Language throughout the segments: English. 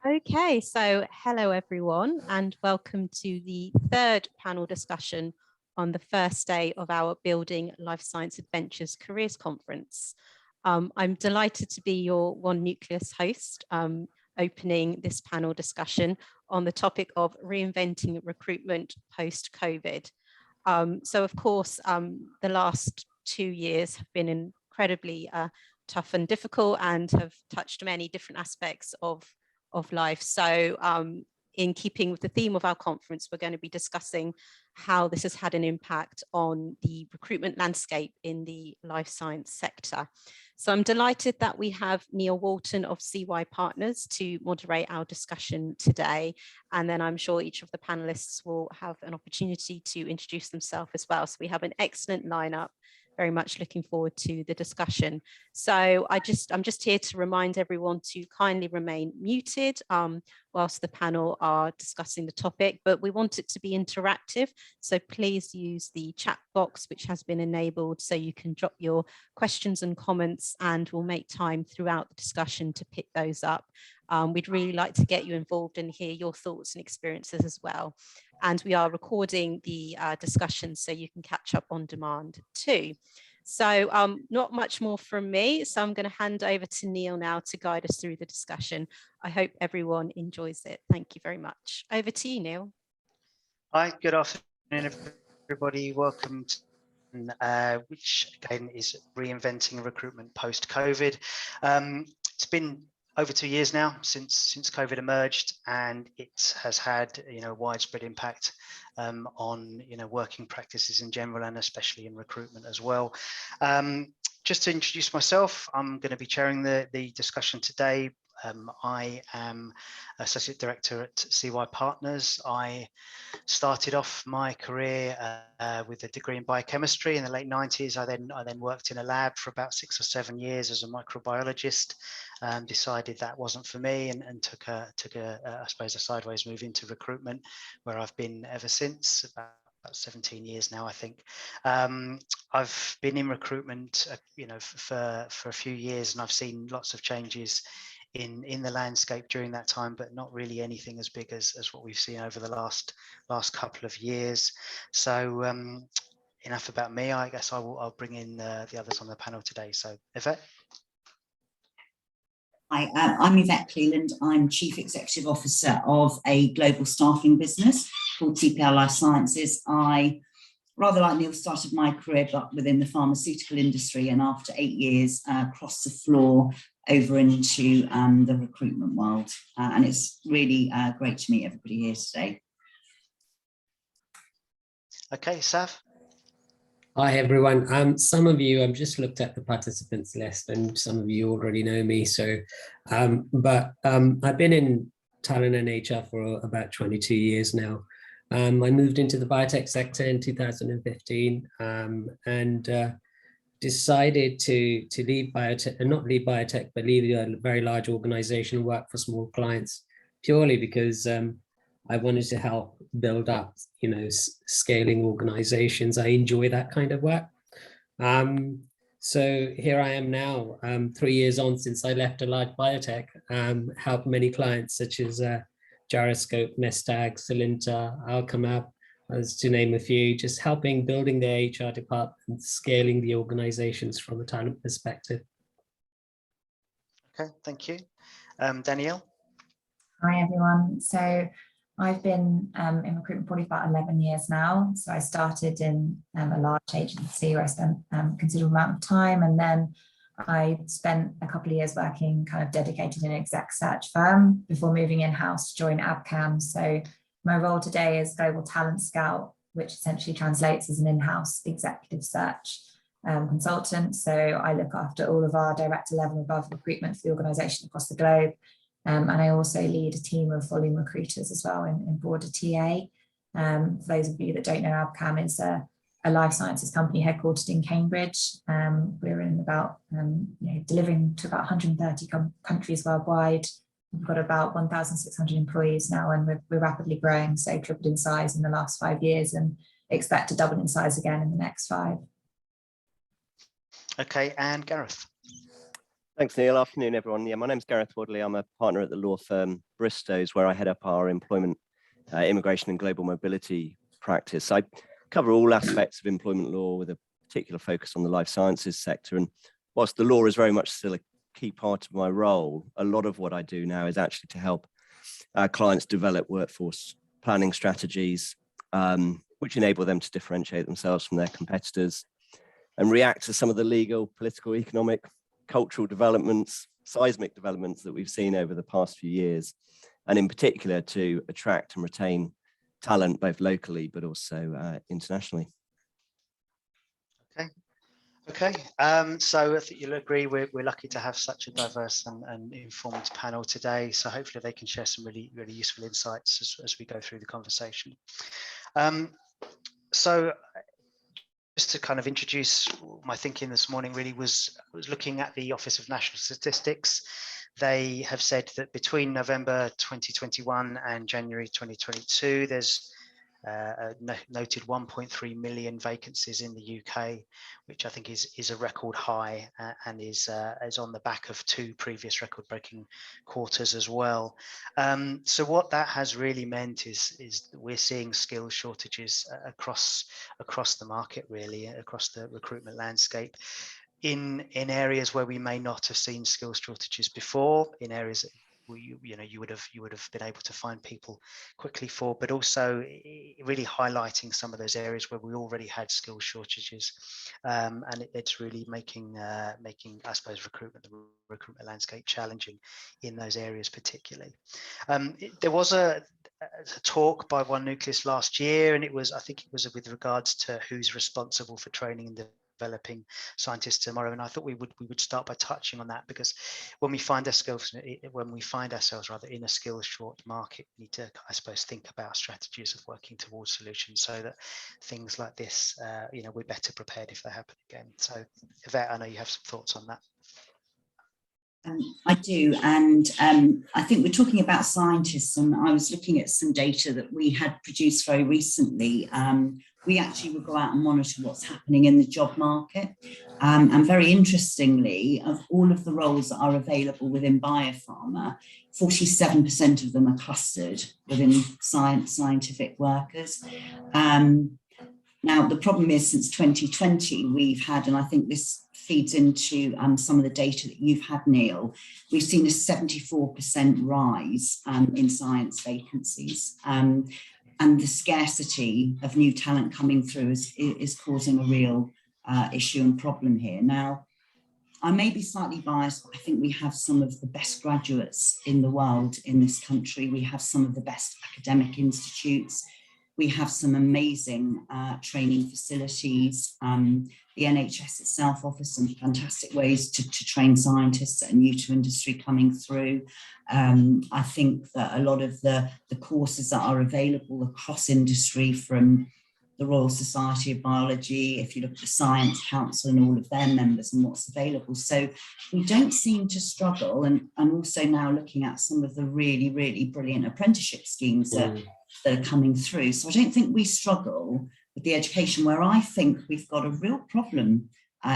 Okay, so hello everyone and welcome to the third panel discussion on the first day of our Building Life Science Adventures Careers Conference. I'm delighted to be your One Nucleus host, opening this panel discussion on the topic of reinventing recruitment post-COVID. So of course, the last 2 years have been incredibly tough and difficult and have touched many different aspects of life. So in keeping with the theme of our conference, we're going to be discussing how this has had an impact on the recruitment landscape in the life science sector. So I'm delighted that we have Neil Walton of CY Partners to moderate our discussion today. And then I'm sure each of the panelists will have an opportunity to introduce themselves as well. So we have an excellent lineup. Very much looking forward to the discussion. So I'm just here to remind everyone to kindly remain muted whilst the panel are discussing the topic, but we want it to be interactive. So please use the chat box, which has been enabled, so you can drop your questions and comments, and we'll make time throughout the discussion to pick those up. We'd really like to get you involved and hear your thoughts and experiences as well. And we are recording the discussion so you can catch up on demand too. So not much more from me. So I'm going to hand over to Neil now to guide us through the discussion. I hope everyone enjoys it. Thank you very much. Over to you, Neil. Hi, good afternoon, everybody. Welcome to which again is Reinventing Recruitment Post-COVID. It's been over 2 years now since COVID emerged, and it has had widespread impact on working practices in general, and especially in recruitment as well. Just to introduce myself, I'm going to be chairing the discussion today. I am Associate Director at CY Partners. I started off my career with a degree in biochemistry in the late 90s. I then worked in a lab for about 6 or 7 years as a microbiologist. Decided that wasn't for me, and took a I suppose a sideways move into recruitment, where I've been ever since. About 17 years now, I think. I've been in recruitment, for a few years, and I've seen lots of changes in the landscape during that time, but not really anything as big as what we've seen over the last couple of years. So enough about me. I guess I'll bring in the others on the panel today. So Yvette. Hi, I'm Yvette Cleland. I'm Chief Executive Officer of a global staffing business called TPL Life Sciences. I, rather like Neil, started my career but within the pharmaceutical industry, and after 8 years crossed the floor over into the recruitment world. And it's really great to meet everybody here today. Okay, Sav. Hi everyone. Some of you, I've just looked at the participants list, and some of you already know me. So, I've been in talent and HR for about 22 years now. I moved into the biotech sector in 2015 and decided to leave biotech, and not leave biotech, but leave a very large organization and work for small clients, purely because I wanted to help build up, scaling organizations. I enjoy that kind of work. So here I am now, 3 years on since I left a large biotech, helped many clients such as Gyroscope, Mestag, Cleland, Alchemab, as to name a few, just helping building their HR department, scaling the organizations from a talent perspective. Okay, thank you. Danielle. Hi everyone. So I've been in recruitment probably about 11 years now. So I started in a large agency where I spent a considerable amount of time, and then I spent a couple of years working kind of dedicated in an exec search firm before moving in-house to join Abcam. So my role today is Global Talent Scout, which essentially translates as an in-house executive search consultant. So I look after all of our director level above recruitment for the organisation across the globe. And I also lead a team of volume recruiters as well in broader TA. For those of you that don't know, Abcam is a life sciences company headquartered in Cambridge. We're in about, delivering to about 130 countries worldwide. We've got about 1,600 employees now, and we're rapidly growing, so tripled in size in the last 5 years and expect to double in size again in the next 5. Okay, and Gareth. Thanks, Neil. Afternoon, everyone. Yeah, my name's Gareth Wadley. I'm a partner at the law firm Bristows, where I head up our employment, immigration and global mobility practice. I cover all aspects of employment law with a particular focus on the life sciences sector. And whilst the law is very much still a key part of my role, a lot of what I do now is actually to help our clients develop workforce planning strategies, which enable them to differentiate themselves from their competitors and react to some of the legal, political, economic, cultural developments, seismic developments that we've seen over the past few years, and in particular to attract and retain talent both locally but also internationally. Okay. So I think you'll agree we're lucky to have such a diverse and informed panel today. So hopefully they can share some really useful insights as we go through the conversation. So just to kind of introduce my thinking this morning, really was looking at the Office of National Statistics. They have said that between November 2021 and January 2022, there's noted 1.3 million vacancies in the UK, which I think is a record high and is on the back of 2 previous record-breaking quarters as well. So what that has really meant is that we're seeing skill shortages across the market, really, across the recruitment landscape. In areas where we may not have seen skills shortages before, in areas that you would have been able to find people quickly for, but also really highlighting some of those areas where we already had skill shortages, and it's really making I suppose the recruitment landscape challenging in those areas particularly. There was a talk by One Nucleus last year, and I think it was with regards to who's responsible for training and developing scientists tomorrow, and I thought we would start by touching on that, because when we find ourselves in a skills short market, we need to, I suppose, think about strategies of working towards solutions so that things like this, we're better prepared if they happen again. So Yvette, I know you have some thoughts on that. I do, and I think we're talking about scientists, and I was looking at some data that we had produced very recently. We actually will go out and monitor what's happening in the job market, and very interestingly, of all of the roles that are available within biopharma, 47% of them are clustered within scientific workers. Now, the problem is, since 2020, we've had, and I think this feeds into some of the data that you've had, Neil, we've seen a 74% rise in science vacancies. And the scarcity of new talent coming through is causing a real issue and problem here. Now, I may be slightly biased, but I think we have some of the best graduates in the world in this country. We have some of the best academic institutes. We have some amazing training facilities. The NHS itself offers some fantastic ways to train scientists that are new to industry coming through. I think that a lot of the courses that are available across industry, from the Royal Society of Biology, if you look at the Science Council and all of their members and what's available. So we don't seem to struggle, and also now looking at some of the really, really brilliant apprenticeship schemes that are coming through. So I don't think we struggle with the education. Where I think we've got a real problem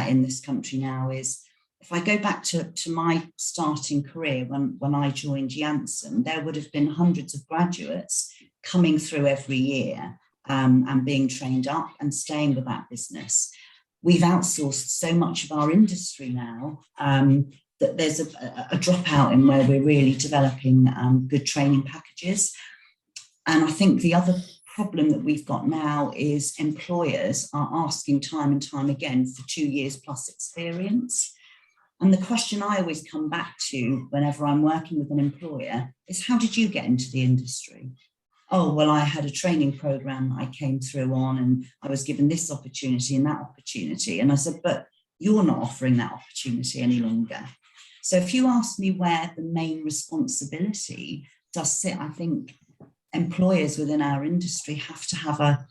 in this country now is, if I go back to my starting career, when I joined Janssen, there would have been hundreds of graduates coming through every year and being trained up and staying with that business. We've outsourced so much of our industry now that there's a dropout in where we're really developing good training packages. And I think the other problem that we've got now is employers are asking time and time again for 2 years plus experience. And the question I always come back to whenever I'm working with an employer is, how did you get into the industry? Oh, well, I had a training program I came through on, and I was given this opportunity and that opportunity. And I said, but you're not offering that opportunity any longer. So if you ask me where the main responsibility does sit, I think employers within our industry have to have a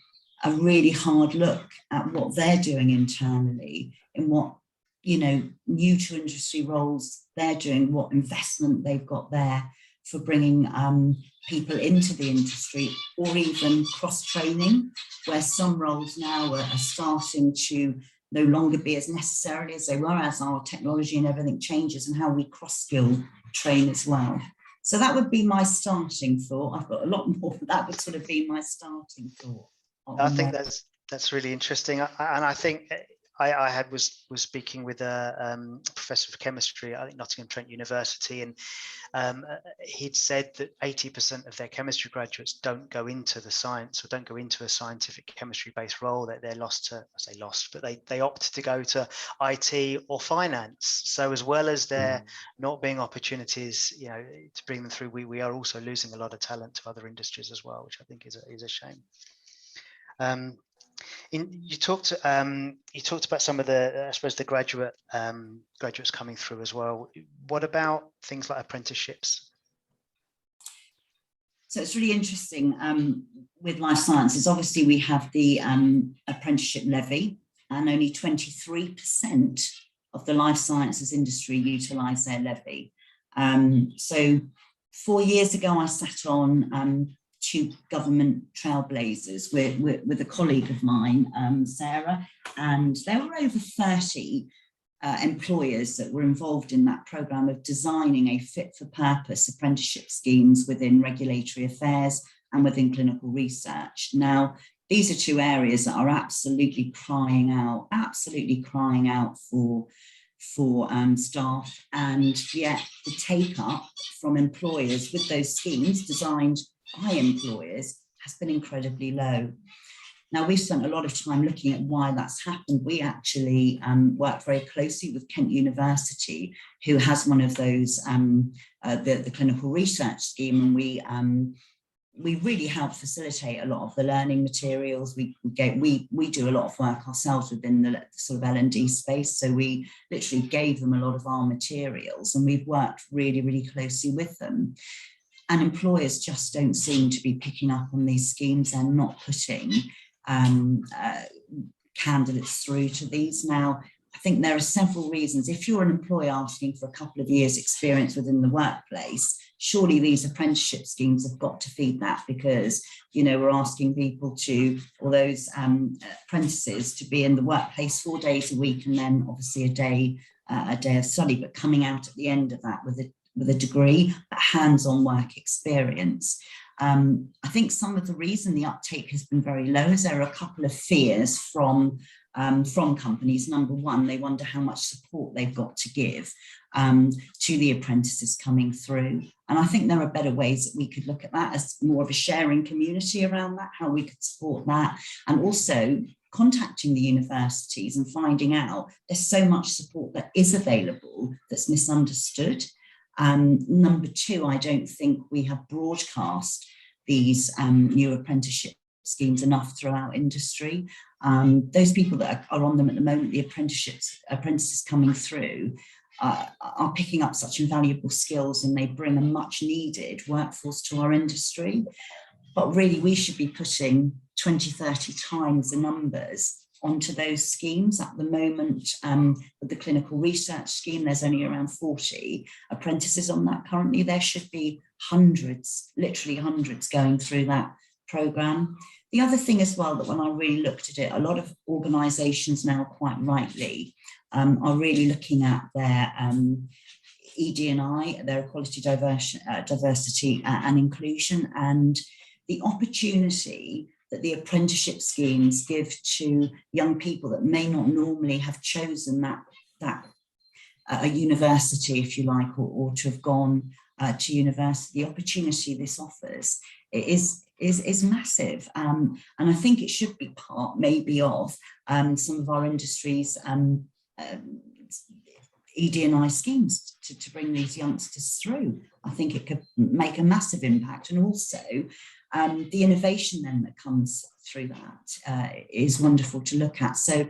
really hard look at what they're doing internally, in what, new to industry roles they're doing, what investment they've got there for bringing people into the industry, or even cross-training, where some roles now are starting to no longer be as necessarily as they were as our technology and everything changes, and how we cross-skill train as well. So that would be my starting thought. I've got a lot more, but that would sort of be my starting thought. I think that's really interesting, and I think I was speaking with a professor of chemistry, I think Nottingham Trent University, and he'd said that 80% of their chemistry graduates don't go into the science, or don't go into a scientific chemistry-based role. That they're lost to, I say lost, but they opt to go to IT or finance. So as well as there not being opportunities, you know, to bring them through, we are also losing a lot of talent to other industries as well, which I think is a shame. You talked about some of the, I suppose, the graduates coming through as well. What about things like apprenticeships? So it's really interesting with life sciences. Obviously, we have the apprenticeship levy, and only 23% of the life sciences industry utilise their levy. So 4 years ago, I sat on two government trailblazers with a colleague of mine, Sarah, and there were over 30 employers that were involved in that programme of designing a fit-for-purpose apprenticeship schemes within regulatory affairs and within clinical research. Now, these are two areas that are absolutely crying out for staff, and yet the take-up from employers with those schemes designed by employers has been incredibly low. Now, we've spent a lot of time looking at why that's happened. We actually work very closely with Kent University, who has one of those, the clinical research scheme, and we really help facilitate a lot of the learning materials. We do a lot of work ourselves within the sort of L&D space, so we literally gave them a lot of our materials, and we've worked really, really closely with them. And employers just don't seem to be picking up on these schemes and not putting candidates through to these. Now, I think there are several reasons. If you're an employer asking for a couple of years' experience within the workplace, surely these apprenticeship schemes have got to feed that, because, you know, we're asking people to, or those apprentices, to be in the workplace 4 days a week, and then obviously a day of study, but coming out at the end of that with a degree, but hands-on work experience. I think some of the reason the uptake has been very low is there are a couple of fears from companies. Number one, they wonder how much support they've got to give to the apprentices coming through. And I think there are better ways that we could look at that as more of a sharing community around that, how we could support that, and also contacting the universities and finding out there's so much support that is available that's misunderstood. Number two, I don't think we have broadcast these new apprenticeship schemes enough throughout industry. Those people that are on them at the moment, the apprentices coming through, are picking up such invaluable skills, and they bring a much needed workforce to our industry. But really, we should be putting 20, 30 times the numbers onto those schemes. At the moment, with the clinical research scheme, there's only around 40 apprentices on that currently. There should be hundreds, literally hundreds, going through that programme. The other thing as well, that when I really looked at it, a lot of organisations now, quite rightly, are really looking at their ED&I, their equality, diversity and inclusion, and the opportunity that the apprenticeship schemes give to young people that may not normally have chosen that a university, if you like, or to have gone to university. The opportunity this offers is massive, and I think it should be part maybe of some of our industry's ED&I schemes to bring these youngsters through. I think it could make a massive impact, and also the innovation then that comes through that is wonderful to look at. So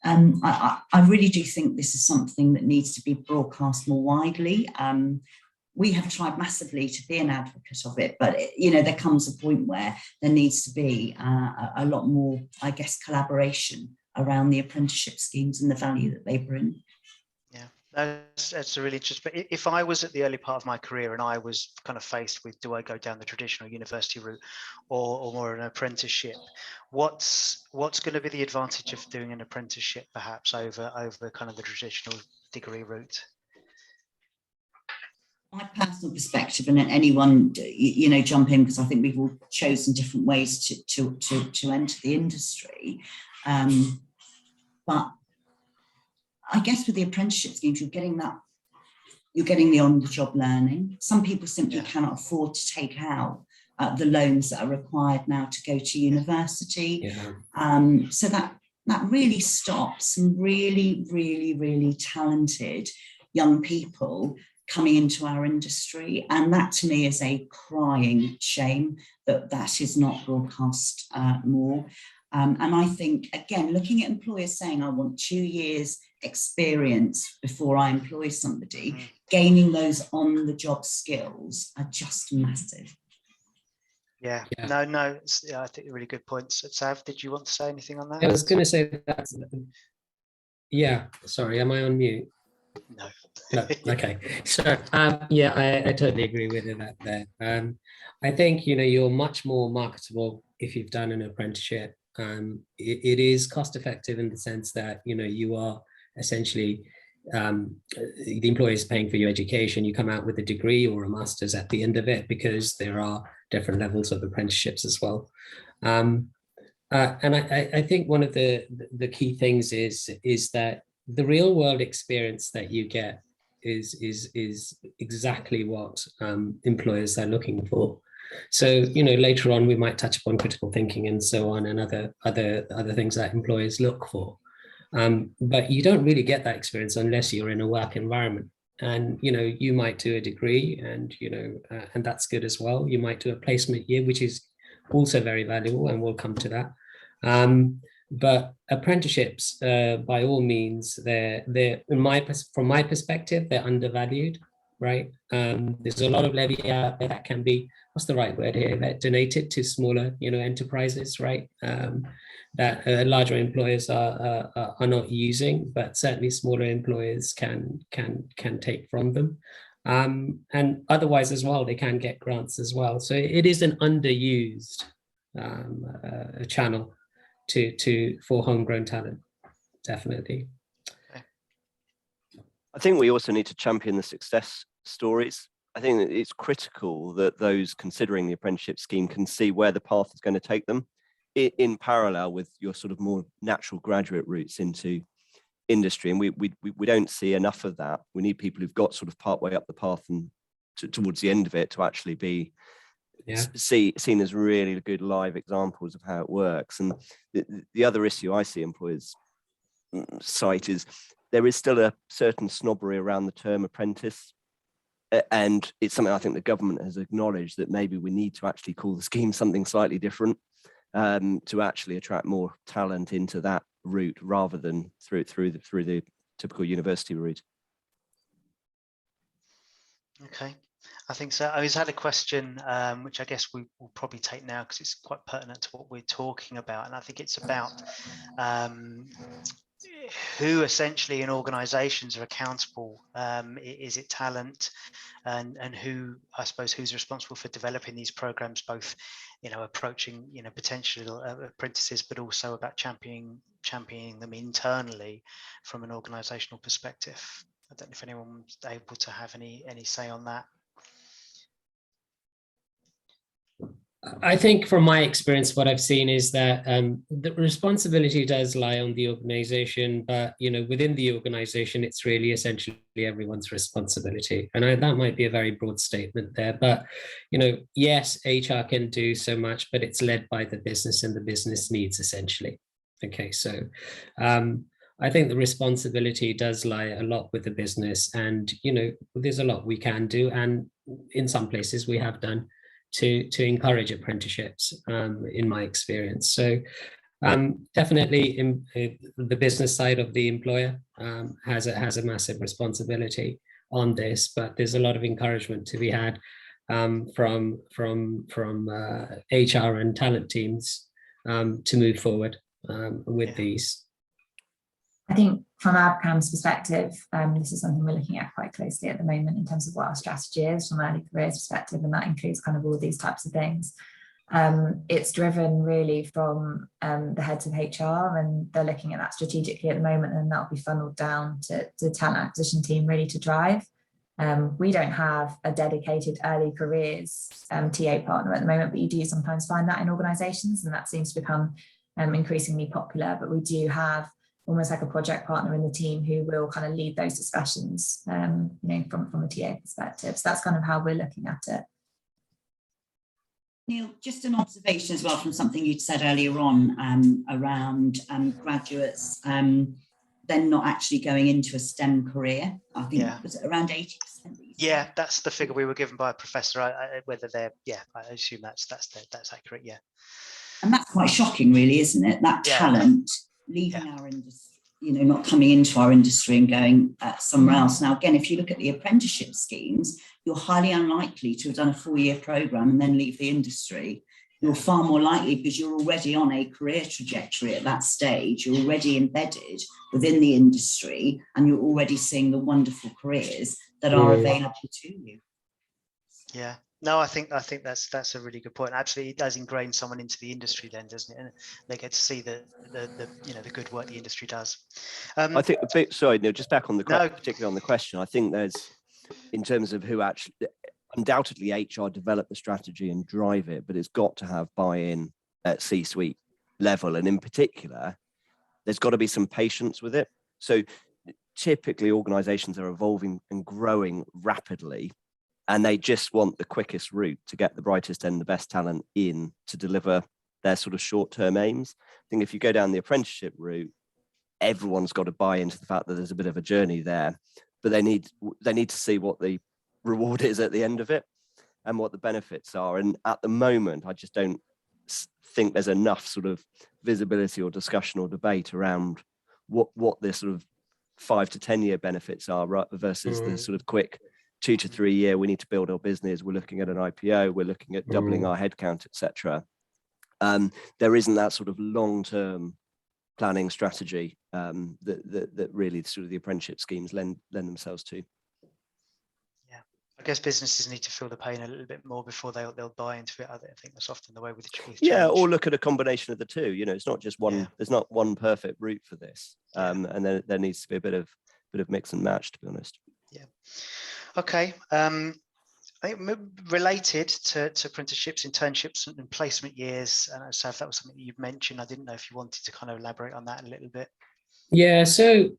I really do think this is something that needs to be broadcast more widely. We have tried massively to be an advocate of it, but you know, there comes a point where there needs to be a lot more, I guess, collaboration around the apprenticeship schemes and the value that they bring. Yeah, That's really interesting. But if I was at the early part of my career and I was kind of faced with, do I go down the traditional university route or more an apprenticeship? What's going to be the advantage of doing an apprenticeship perhaps over kind of the traditional degree route? My personal perspective, and anyone jump in, because I think we've all chosen different ways to enter the industry. But I guess with the apprenticeship schemes, you're getting the on-the-job learning. Some people simply cannot afford to take out the loans that are required now to go to university. So that really stops some really, really, really talented young people coming into our industry. And that to me is a crying shame that is not broadcast more. And I think, again, looking at employers saying, I want 2 years experience before I employ somebody, gaining those on-the-job skills are just massive. No, I think really good points. Sav, did you want to say anything on that? I was going to say that. Yeah, sorry, am I on mute? No. No. Okay. So I totally agree with you that there. I think you're much more marketable if you've done an apprenticeship. It is cost effective in the sense that you are essentially the employer is paying for your education. You come out with a degree or a master's at the end of it, because there are different levels of apprenticeships as well. And I think one of the key things is that the real world experience that you get is exactly what employers are looking for. So later on we might touch upon critical thinking and so on, and other things that employers look for. But you don't really get that experience unless you're in a work environment. And you might do a degree, and and that's good as well. You might do a placement year, which is also very valuable, and we'll come to that. But apprenticeships, by all means, they're from my perspective, they're undervalued, right? There's a lot of levy out there that can be, what's the right word here, that donated to smaller, enterprises, right? That larger employers are not using, but certainly smaller employers can take from them. And otherwise as well, they can get grants as well. So it is an underused channel for homegrown talent, definitely. I think we also need to champion the success stories. I think that it's critical that those considering the apprenticeship scheme can see where the path is going to take them in parallel with your sort of more natural graduate routes into industry. And we don't see enough of that. We need people who've got sort of partway up the path and towards the end of it to actually be seen as really good live examples of how it works. And the other issue I see employers cite is there is still a certain snobbery around the term apprentice. And it's something I think the government has acknowledged, that maybe we need to actually call the scheme something slightly different to actually attract more talent into that route rather than through the typical university route. Okay, I think so. I had a question, which I guess we will probably take now because it's quite pertinent to what we're talking about. And I think it's about who essentially in organizations are accountable. Is it talent, and who, I suppose, who's responsible for developing these programs, both approaching potential apprentices, but also about championing them internally from an organizational perspective. I don't know if anyone's able to have any say on that. I think from my experience, what I've seen is that the responsibility does lie on the organization, but within the organization, it's really essentially everyone's responsibility. And that might be a very broad statement there, but yes, HR can do so much, but it's led by the business and the business needs essentially. Okay, so I think the responsibility does lie a lot with the business, and there's a lot we can do, and in some places we have done to encourage apprenticeships, in my experience. So definitely in the business side of the employer has a massive responsibility on this, but there's a lot of encouragement to be had from HR and talent teams to move forward with these. I think from Abcam's perspective, this is something we're looking at quite closely at the moment in terms of what our strategy is from early careers perspective, and that includes kind of all these types of things. It's driven really from the heads of HR, and they're looking at that strategically at the moment, and that'll be funneled down to the talent acquisition team really to drive. We don't have a dedicated early careers TA partner at the moment, but you do sometimes find that in organisations, and that seems to become increasingly popular. But we do have almost like a project partner in the team who will kind of lead those discussions, from a TA perspective. So that's kind of how we're looking at it. Neil, just an observation as well from something you'd said earlier on around graduates then not actually going into a STEM career. I think was it around 80%? Yeah, that's the figure we were given by a professor. Whether they're, I assume that's accurate. Yeah, and that's quite shocking, really, isn't it? That talent leaving our industry, not coming into our industry and going somewhere else. Now, again, if you look at the apprenticeship schemes, you're highly unlikely to have done a 4-year program and then leave the industry. You're far more likely, because you're already on a career trajectory at that stage. You're already embedded within the industry, and you're already seeing the wonderful careers that are available to you. Yeah. No, I think that's a really good point. Absolutely, it does ingrain someone into the industry, then, doesn't it? And they get to see the good work the industry does. I think sorry, Neil, just back on the particularly on the question. I think there's, in terms of who actually, undoubtedly HR develop the strategy and drive it, but it's got to have buy-in at C-suite level, and in particular, there's got to be some patience with it. So typically, organisations are evolving and growing rapidly, and they just want the quickest route to get the brightest and the best talent in to deliver their sort of short-term aims. I think if you go down the apprenticeship route, everyone's got to buy into the fact that there's a bit of a journey there, but they need to see what the reward is at the end of it and what the benefits are. And at the moment, I just don't think there's enough sort of visibility or discussion or debate around what the sort of 5 to 10 year benefits are versus the sort of quick 2 to 3 year, we need to build our business, we're looking at an IPO, we're looking at doubling our headcount, etc. There isn't that sort of long-term planning strategy that really sort of the apprenticeship schemes lend themselves to. Yeah, I guess businesses need to feel the pain a little bit more before they'll buy into it. I think that's often the way with change. Yeah, or look at a combination of the two. It's not just one. There's not one perfect route for this, and then there needs to be a bit of mix and match, to be honest. Yeah. Okay. I think related to apprenticeships, internships, and placement years. And so if that was something you've mentioned, I didn't know if you wanted to kind of elaborate on that a little bit. Yeah. So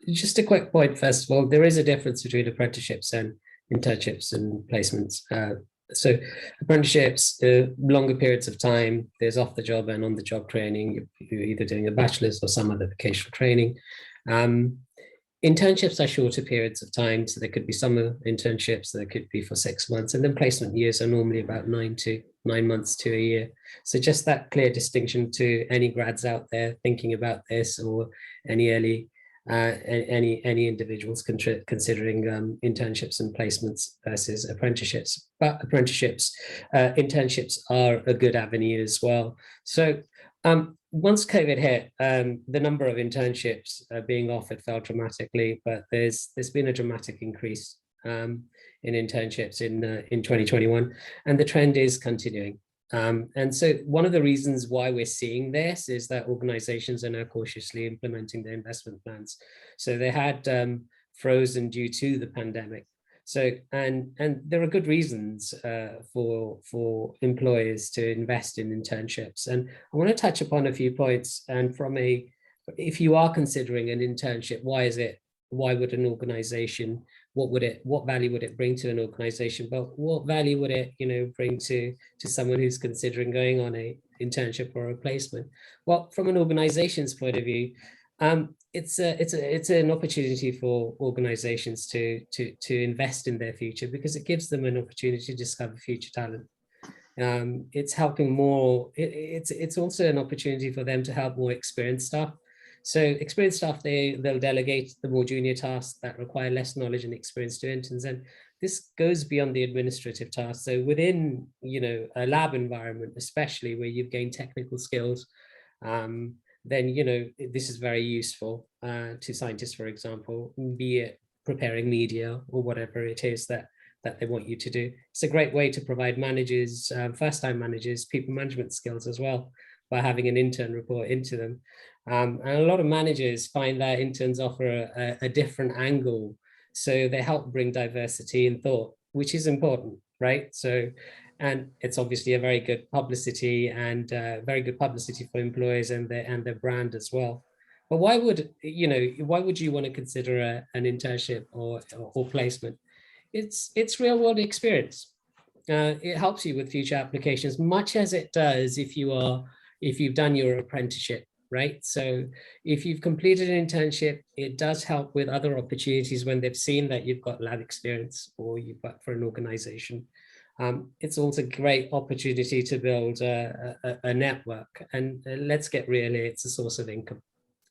just a quick point, first of all, there is a difference between apprenticeships and internships and placements. So apprenticeships, longer periods of time, there's off-the-job and on-the-job training. You're either doing a bachelor's or some other vocational training. Internships are shorter periods of time, so there could be summer internships that could be for 6 months, and then placement years are normally about 9 months to a year. So just that clear distinction to any grads out there thinking about this, or any individuals considering internships and placements versus apprenticeships. But internships are a good avenue as well. So once COVID hit, the number of internships being offered fell dramatically, but there's been a dramatic increase in internships in 2021, and the trend is continuing. And so one of the reasons why we're seeing this is that organizations are now cautiously implementing their investment plans. So they had frozen due to the pandemic. So, and there are good reasons for employers to invest in internships. And I want to touch upon a few points. And if you are considering an internship, why would an organization, what value would it bring to an organization? But what value would it, bring to someone who's considering going on a internship or a placement? Well, from an organization's point of view, it's an opportunity for organizations to invest in their future, because it gives them an opportunity to discover future talent. It's helping more. It's also an opportunity for them to help more experienced staff. So experienced staff, they'll delegate the more junior tasks that require less knowledge and experience to interns, and this goes beyond the administrative tasks. So within a lab environment, especially where you've gained technical skills, then, this is very useful to scientists, for example, be it preparing media or whatever it is that they want you to do. It's a great way to provide managers, first-time managers, people management skills as well, by having an intern report into them. And a lot of managers find that interns offer a different angle. So they help bring diversity in thought, which is important, right? So, and it's obviously a very good publicity and very good publicity for employers and their brand as well. But why would you want to consider an internship or placement? It's real world experience. It helps you with future applications, much as it does if you've done your apprenticeship, right? So if you've completed an internship, it does help with other opportunities when they've seen that you've got lab experience or you've worked for an organization. It's also a great opportunity to build a network, and let's get real here, it's a source of income.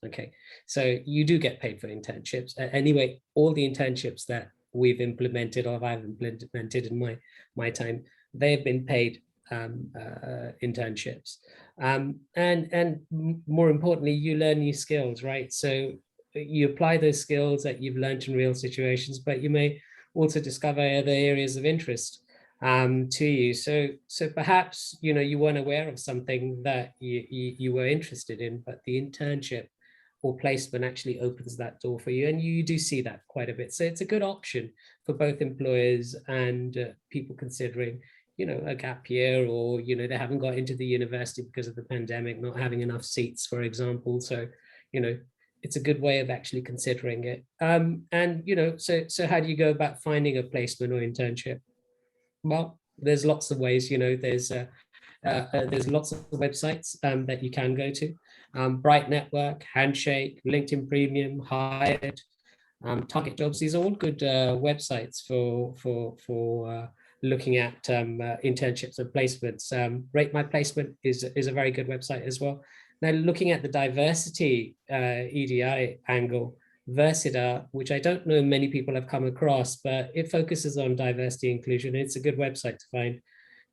Okay, so you do get paid for internships. Anyway, all the internships that we've implemented or I've implemented in my time, they've been paid internships. And more importantly, you learn new skills, right? So you apply those skills that you've learned in real situations, but you may also discover other areas of interest to you. So perhaps, you weren't aware of something that you were interested in, but the internship or placement actually opens that door for you. And you do see that quite a bit. So it's a good option for both employers and people considering, a gap year, or, they haven't got into the university because of the pandemic, not having enough seats, for example. So, it's a good way of actually considering it. And, so how do you go about finding a placement or internship? Well, there's lots of ways, there's lots of websites that you can go to. Bright Network, Handshake, LinkedIn Premium, Hired, Target Jobs. These are all good websites for looking at internships and placements. Rate My Placement is a very good website as well. Now, looking at the diversity EDI angle, Versita, which I don't know many people have come across, but it focuses on diversity inclusion. It's a good website to find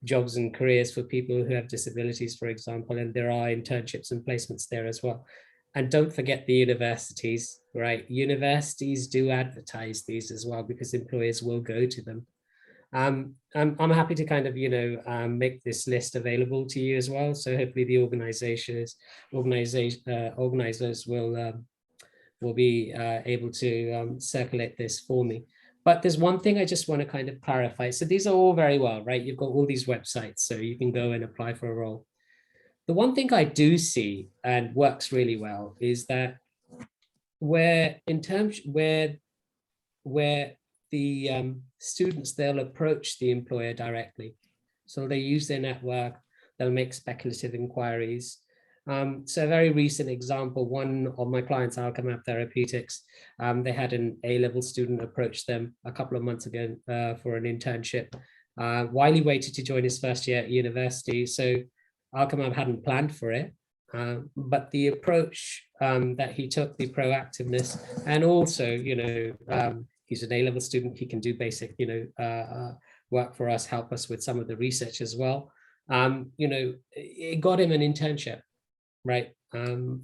jobs and careers for people who have disabilities, for example, and there are internships and placements there as well. And don't forget the universities, right? Universities do advertise these as well because employers will go to them. I'm happy to kind of, make this list available to you as well. So hopefully the organizers will be able to circulate this for me. But there's one thing I just want to kind of clarify. So these are all very well, right? You've got all these websites, so you can go and apply for a role. The one thing I do see and works really well is that where the students, they'll approach the employer directly. So they use their network, they'll make speculative inquiries. So a very recent example, one of my clients, Alchemab Therapeutics, they had an A-level student approach them a couple of months ago for an internship while he waited to join his first year at university. So Alchemab hadn't planned for it, but the approach that he took, the proactiveness, and also, he's an A-level student, he can do basic, work for us, help us with some of the research as well. It got him an internship, right,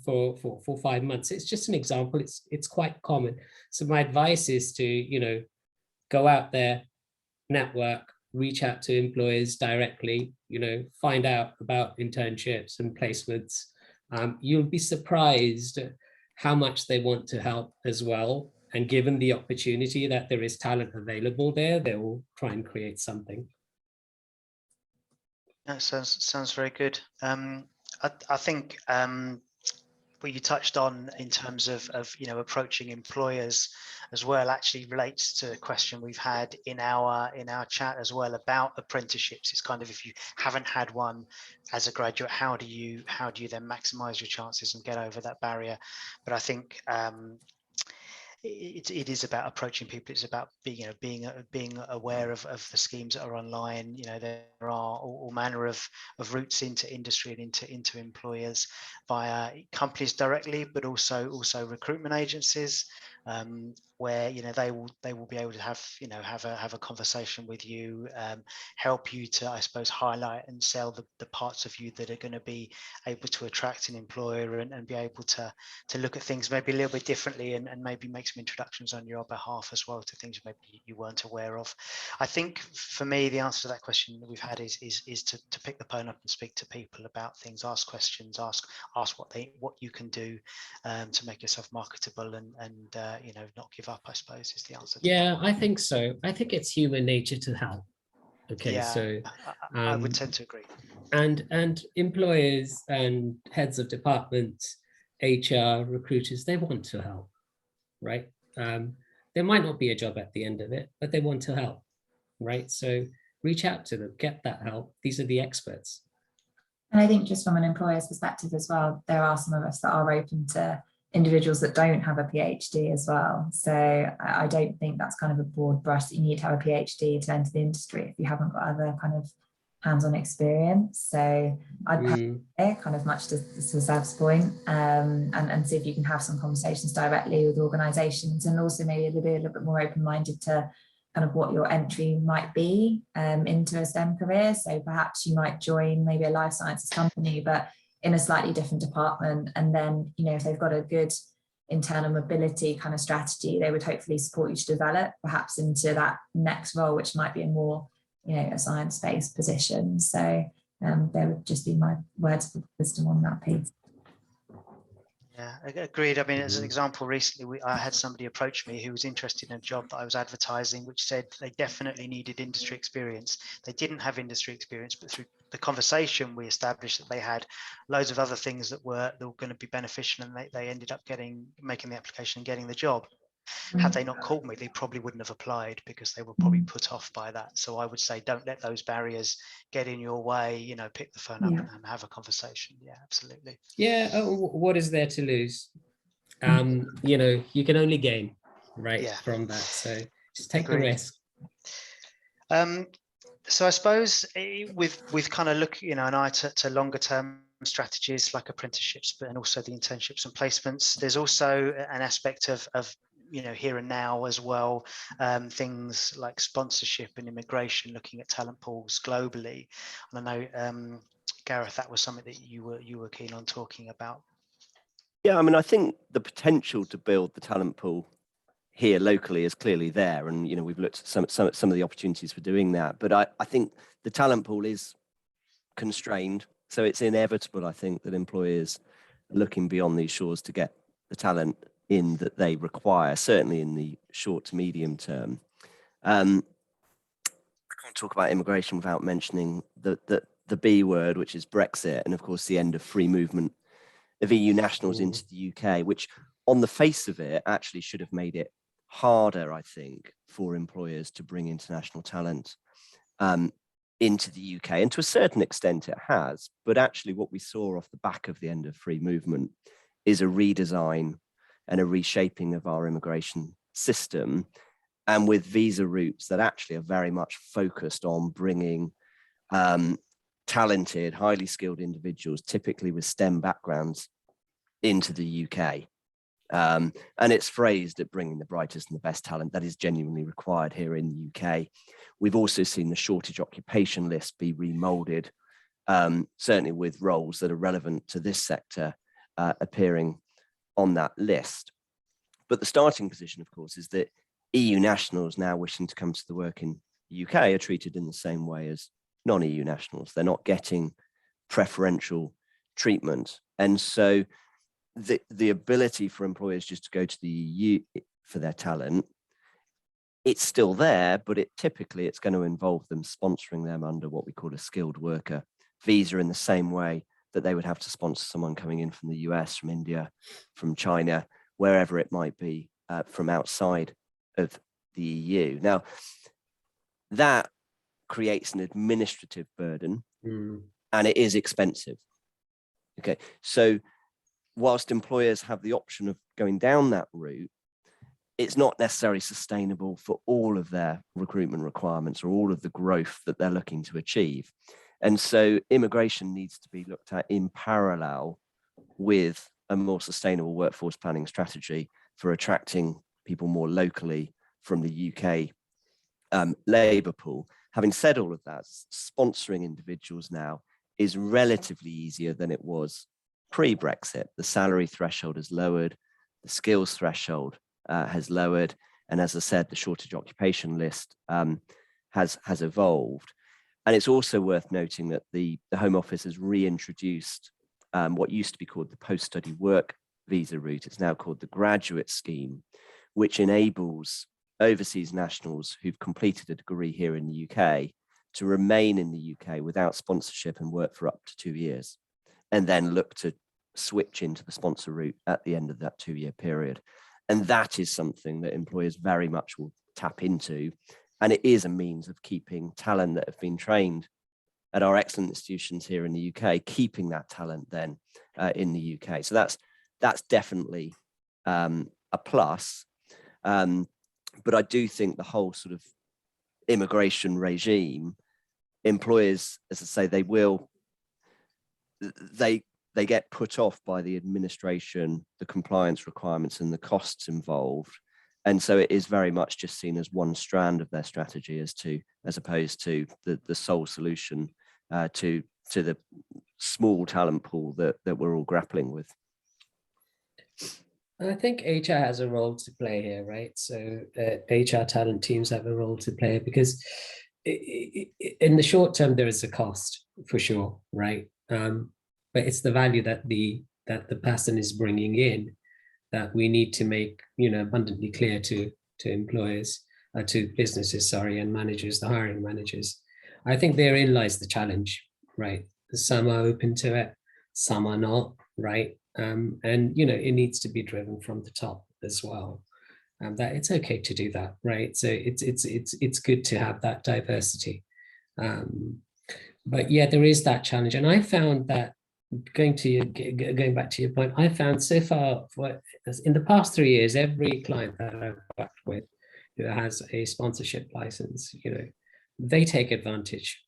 for 5 months. It's just an example. It's quite common. So my advice is to, go out there, network, reach out to employers directly, find out about internships and placements. You'll be surprised how much they want to help as well. And given the opportunity that there is talent available there, they will try and create something. That sounds very good. I think what you touched on in terms of approaching employers as well actually relates to a question we've had in our chat as well about apprenticeships. It's kind of, if you haven't had one as a graduate, how do you then maximize your chances and get over that barrier? But I think it is about approaching people. It's about being aware of the schemes that are online. There are all manner of routes into industry and into employers via companies directly, but also recruitment agencies. where they will be able to have have a conversation with you, help you to, I suppose, highlight and sell the parts of you that are going to be able to attract an employer, and be able to look at things maybe a little bit differently, and maybe make some introductions on your behalf as well to things maybe you weren't aware of. I think for me, the answer to that question that we've had is to pick the phone up and speak to people about things, ask questions, ask what you can do to make yourself marketable, and not give up, I suppose, is the answer to Yeah, that. I think so. I think it's human nature to help. Okay, Yeah, so I would tend to agree. And employers and heads of departments, HR, recruiters, they want to help, right? There might not be a job at the end of it, but they want to help, right? So reach out to them, get that help. These are the experts. And I think just from an employer's perspective as well, there are some of us that are open to individuals that don't have a PhD as well. So I don't think that's kind of a broad brush that you need to have a PhD to enter the industry if you haven't got other kind of hands-on experience. So I'd kind of much to Zav's point, and see if you can have some conversations directly with organisations, and also maybe be a little bit more open-minded to kind of what your entry might be into a STEM career. So perhaps you might join maybe a life sciences company, but in a slightly different department. And then, if they've got a good internal mobility kind of strategy, they would hopefully support you to develop perhaps into that next role, which might be a more, a science-based position. So there would just be my words of wisdom on that piece. Yeah, agreed. I mean, as an example, recently I had somebody approach me who was interested in a job that I was advertising, which said they definitely needed industry experience. They didn't have industry experience, but through the conversation we established that they had loads of other things that were going to be beneficial, and they ended up making the application and getting the job. Had they not called me, they probably wouldn't have applied, because they were probably put off by that. So I would say, don't let those barriers get in your way. Pick the phone up and have a conversation. Yeah, absolutely. Yeah. What is there to lose? You can only gain, right, from that. So just take the risk. So I suppose with kind of look, an eye to longer term strategies like apprenticeships, but and also the internships and placements, there's also an aspect of here and now as well, things like sponsorship and immigration, looking at talent pools globally. And I know, Gareth, that was something that you were keen on talking about. Yeah, I mean, I think the potential to build the talent pool here locally is clearly there, and we've looked at some of the opportunities for doing that. But I think the talent pool is constrained, so it's inevitable, I think, that employers are looking beyond these shores to get the talent in that they require, certainly in the short to medium term. I can't talk about immigration without mentioning the B word, which is Brexit, and of course the end of free movement of EU nationals into the UK, which on the face of it actually should have made it harder, I think, for employers to bring international talent into the UK. And to a certain extent it has, but actually what we saw off the back of the end of free movement is a redesign and a reshaping of our immigration system, and with visa routes that actually are very much focused on bringing talented, highly skilled individuals, typically with STEM backgrounds, into the UK. And it's phrased at bringing the brightest and the best talent that is genuinely required here in the UK. We've also seen the shortage occupation list be remolded, certainly with roles that are relevant to this sector appearing on that list. But the starting position, of course, is that EU nationals now wishing to come to the work in the UK are treated in the same way as non-EU nationals. They're not getting preferential treatment. And so the ability for employers just to go to the EU for their talent, it's still there, but it's going to involve them sponsoring them under what we call a skilled worker visa, in the same way that they would have to sponsor someone coming in from the US, from India, from China, wherever it might be, from outside of the EU. Now, that creates an administrative burden, and it is expensive. Okay, so whilst employers have the option of going down that route, it's not necessarily sustainable for all of their recruitment requirements or all of the growth that they're looking to achieve. And so immigration needs to be looked at in parallel with a more sustainable workforce planning strategy for attracting people more locally from the UK labour pool. Having said all of that, sponsoring individuals now is relatively easier than it was pre-Brexit. The salary threshold has lowered, the skills threshold has lowered, and as I said, the shortage occupation list has evolved. And it's also worth noting that the Home Office has reintroduced what used to be called the post-study work visa route. It's now called the graduate scheme, which enables overseas nationals who've completed a degree here in the UK to remain in the UK without sponsorship and work for up to 2 years, and then look to switch into the sponsor route at the end of that 2-year period. And that is something that employers very much will tap into. And it is a means of keeping talent that have been trained at our excellent institutions here in the UK, keeping that talent then in the UK. So that's definitely a plus. But I do think the whole sort of immigration regime, employers, as I say, they get put off by the administration, the compliance requirements and the costs involved. And so it is very much just seen as one strand of their strategy as opposed to the sole solution to the small talent pool that we're all grappling with. I think HR has a role to play here, right? So HR talent teams have a role to play because in the short term, there is a cost for sure, right? But it's the value that the person is bringing in that we need to make, abundantly clear to employers, to businesses, and managers, the hiring managers. I think therein lies the challenge, right? Some are open to it, some are not, right? And it needs to be driven from the top as well. That it's okay to do that, right? So it's good to have that diversity. But yeah, there is that challenge, and I found that going back to your point, I found so far in the past 3 years, every client that I've worked with who has a sponsorship license, they take advantage,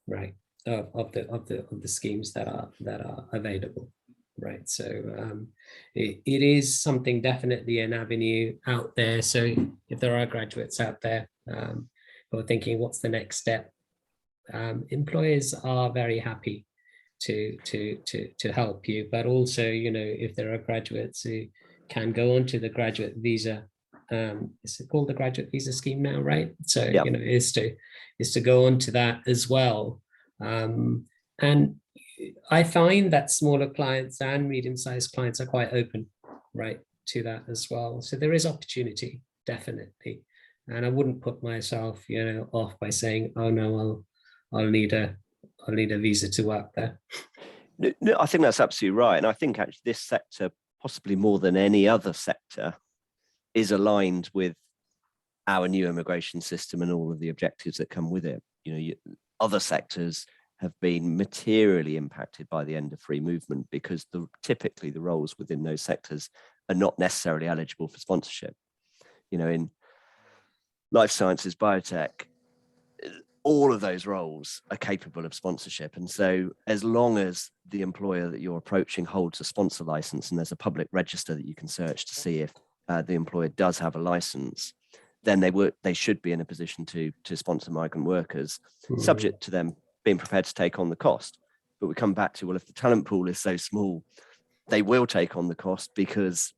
right, of the schemes that are available, right? So it is something, definitely an avenue out there. So if there are graduates out there who are thinking, what's the next step? Employers are very happy to help you, but also, if there are graduates who can go on to the graduate visa, is it called the graduate visa scheme now, right? So yeah. Is to go on to that as well. And I find that smaller clients and medium-sized clients are quite open, right, to that as well. So there is opportunity, definitely. And I wouldn't put myself, off by saying, oh no, I'll need a visa to work there. No, I think that's absolutely right. And I think actually this sector, possibly more than any other sector, is aligned with our new immigration system and all of the objectives that come with it. Other sectors have been materially impacted by the end of free movement because typically the roles within those sectors are not necessarily eligible for sponsorship. In life sciences, biotech, all of those roles are capable of sponsorship. And so as long as the employer that you're approaching holds a sponsor license, and there's a public register that you can search to see if the employer does have a license, then they should be in a position to sponsor migrant workers, subject to them being prepared to take on the cost. But we come back to, well, if the talent pool is so small, they will take on the cost, because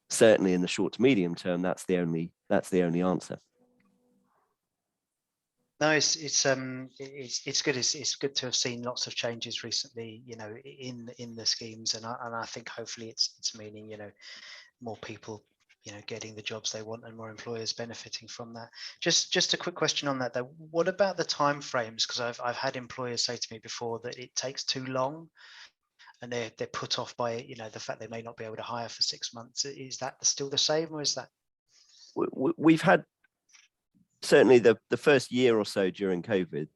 certainly in the short to medium term, that's the only answer. No, it's good. It's good to have seen lots of changes recently, in the schemes, and I think hopefully it's meaning, more people, getting the jobs they want and more employers benefiting from that. Just a quick question on that though. What about the timeframes? Because I've had employers say to me before that it takes too long, and they're put off by the fact they may not be able to hire for 6 months. Is that still the same, or is that? We've had. Certainly the first year or so during COVID,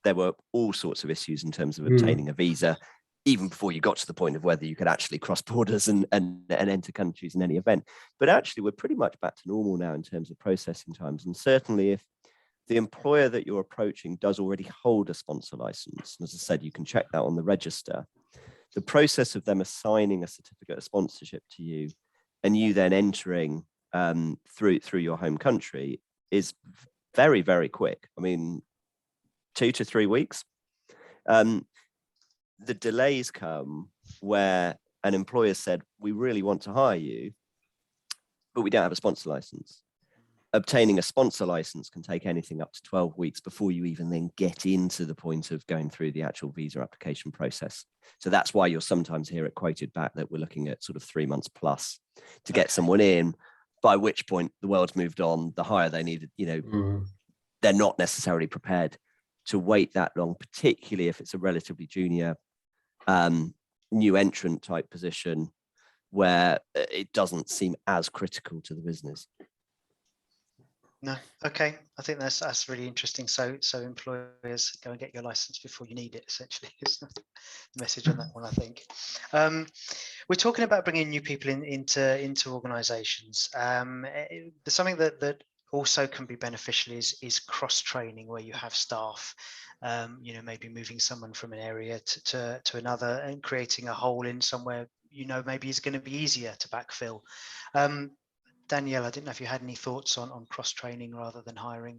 there were all sorts of issues in terms of obtaining a visa, even before you got to the point of whether you could actually cross borders and enter countries in any event. But actually, we're pretty much back to normal now in terms of processing times. And certainly if the employer that you're approaching does already hold a sponsor license, and as I said, you can check that on the register, the process of them assigning a certificate of sponsorship to you and you then entering through your home country is very, very quick. I mean, 2 to 3 weeks. The delays come where an employer said, we really want to hire you, but we don't have a sponsor license. Obtaining a sponsor license can take anything up to 12 weeks before you even then get into the point of going through the actual visa application process. So that's why you'll sometimes hear it quoted back that we're looking at sort of 3 months plus to get someone in, by which point the world's moved on, the hire they needed, they're not necessarily prepared to wait that long, particularly if it's a relatively junior new entrant type position where it doesn't seem as critical to the business. No, okay. I think that's really interesting. So employers, go and get your license before you need it, essentially, is the message on that one, I think. We're talking about bringing new people into organizations. There's something that also can be beneficial is cross-training, where you have staff, maybe moving someone from an area to another and creating a hole in somewhere, maybe is going to be easier to backfill. Danielle, I didn't know if you had any thoughts on cross-training rather than hiring.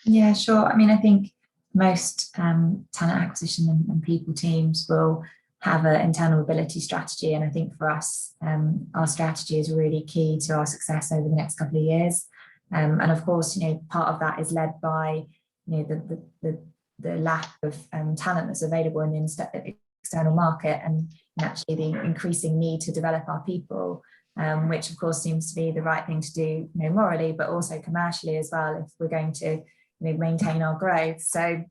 Yeah, sure. I mean, I think most talent acquisition and people teams will have an internal mobility strategy. And I think for us, our strategy is really key to our success over the next couple of years. And of course, part of that is led by, the lack of talent that's available in the external market, and actually the increasing need to develop our people. Which of course seems to be the right thing to do, morally, but also commercially as well, if we're going to maintain our growth. So,